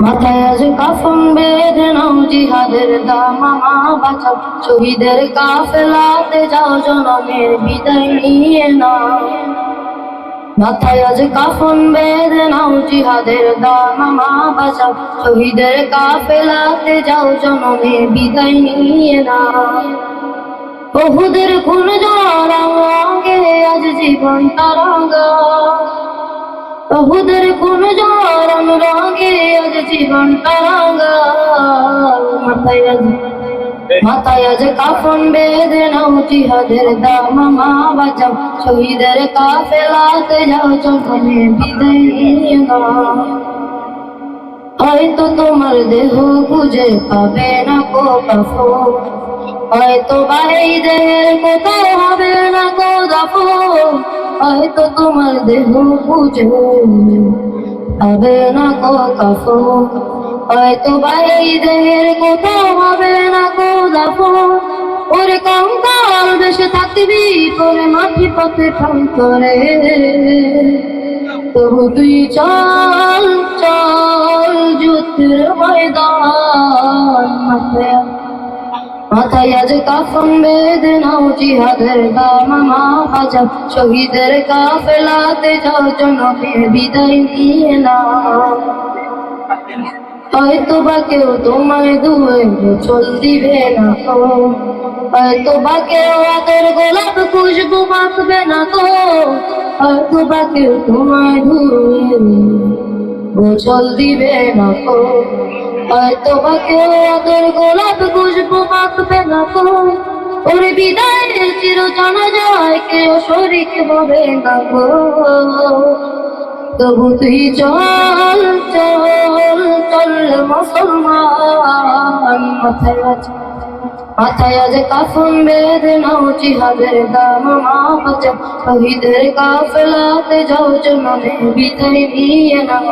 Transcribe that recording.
মাথায় আজ কাফন বেঁধে নাও, জিহাদের দামামা বাঁচাও, শহীদের কাফেলাতে যাও, জনমের বিদায় নিয়ে নাও। মাথায় আজ কাফন বেঁধে নাও, জিহাদের দামামা বাঁচাও, শহীদের কাফেলাতে যাও, জনমের বিদায় নিয়ে নাও। বহুদের খুন জরাঙ্গে আজ জীবন তারাঙ্গা, বহুদের খুন জরান রঙে আজ জীবন তারাঙ্গা। মাথায় আজ কাফন বেঁধে নাও, জিহাদের দামামা বাঁচাও, শহীদের কাফেলাতে যাও, জনমের বিদায় নিয়ে নাও। হয়তো তোমার দেহ খুঁজে পাবে না কো কাফন, হয়তো ভাই দেহের কোথাও হবে না কো দাফন, হয়তো তোমার দেহ খুঁজে পাবে না কো কাফন, হয়তো ভাই দেহের কোথাও হবে না কো দাফন। ওরে কঙ্কাল বেশে থাকবি পরে মাটি পথে ঠান করে, তবু তুই চল চল যুদ্ধের ময়দান। মাথায় আজ কাফন বেঁধে নাও, জিহাদের দামামা বাঁচাও, শহীদের কাফেলাতে যাও, জনমের বিদায় নিয়ে নাও। হয়তো বা কেউ তোমায় দুয়ে গোসল দিবে না কো, হয়তো বা কেউ আদর গোলাপ খুশবু মাখবে না কো, হয়তো বা কেউ তোমায় দুয়ে গোসল দিবে না কো, হয়তো বা কেউ আদর গোলাপ খুশবু মাখবে না কো। ওরে বিদায়ের চির জানা যায় কেউ শরীক হবে না গো, তবু তুই চল চল চল মুসলমান। মাথায় আজ কাফন বেঁধে নাও, জিহাদের দামামা বাঁচাও, শহীদের কাফেলাতে যাও, জনমের বিদায় নিয়ে নাও।